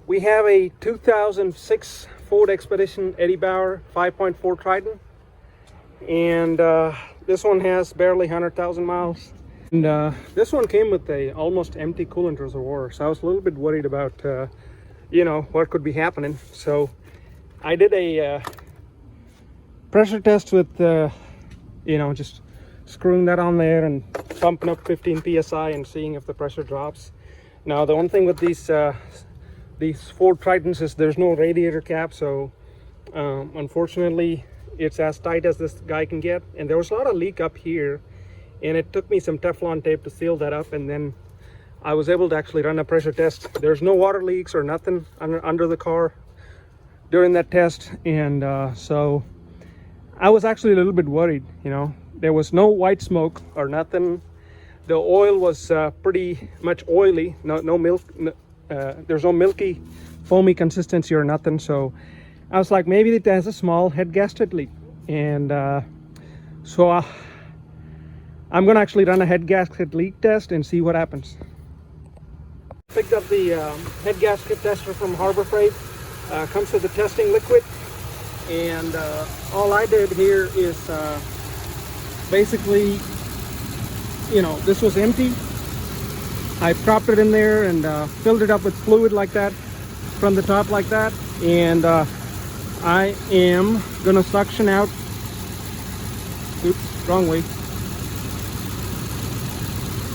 We have a 2006 Ford Expedition Eddie Bauer 5.4 Triton, and this one has barely 100,000 miles. And this one came with a almost empty coolant reservoir, so I was a little bit worried about what could be happening. So I did a pressure test with just screwing that on there and pumping up 15 psi and seeing if the pressure drops. Now the one thing with these Ford Tritons is there's no radiator cap, so unfortunately it's as tight as this guy can get, and there was a lot of leak up here, and it took me some Teflon tape to seal that up, and then I was able to actually run a pressure test. There's no water leaks or nothing under the car during that test, and so I was actually a little bit worried. There was no white smoke or nothing. The oil was pretty much oily, no milk. There's no milky, foamy consistency or nothing. So I was like, maybe it has a small head gasket leak, and so I'm gonna actually run a head gasket leak test and see what happens. Picked up the head gasket tester from Harbor Freight. Comes with the testing liquid, and all I did here is basically, this was empty. I propped it in there and filled it up with fluid like that from the top like that, and I am gonna suction out. Oops, wrong way.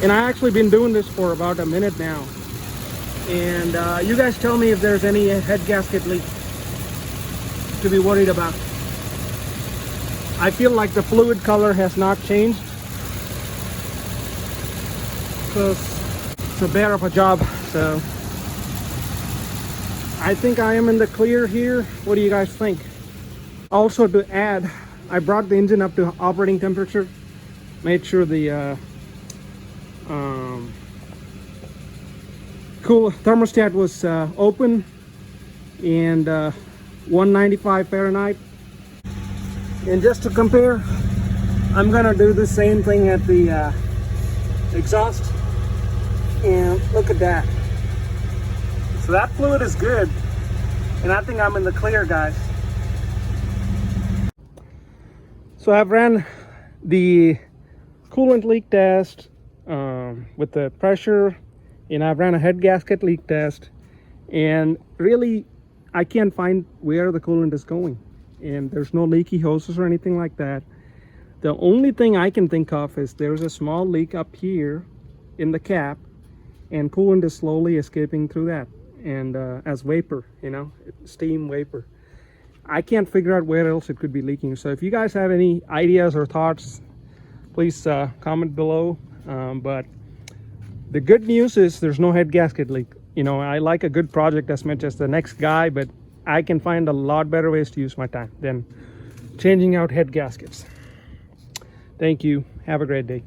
And I actually been doing this for about a minute now, and you guys tell me if there's any head gasket leak to be worried about. I feel like the fluid color has not changed, because it's a bear of a job. So I think I am in the clear here. What do you guys think? Also, to add, I brought the engine up to operating temperature, made sure the cool thermostat was open, and 195 Fahrenheit. And just to compare, I'm gonna do the same thing at the exhaust, and look at that. So that fluid is good, and I think I'm in the clear, guys. So I've ran the coolant leak test with the pressure, and I've ran a head gasket leak test, and really I can't find where the coolant is going, and there's no leaky hoses or anything like that. The only thing I can think of is there's a small leak up here in the cap, and coolant is slowly escaping through that, and as vapor, steam vapor. I can't figure out where else it could be leaking. So if you guys have any ideas or thoughts, please comment below. But the good news is there's no head gasket leak. I like a good project as much as the next guy, but I can find a lot better ways to use my time than changing out head gaskets. Thank you. Have a great day.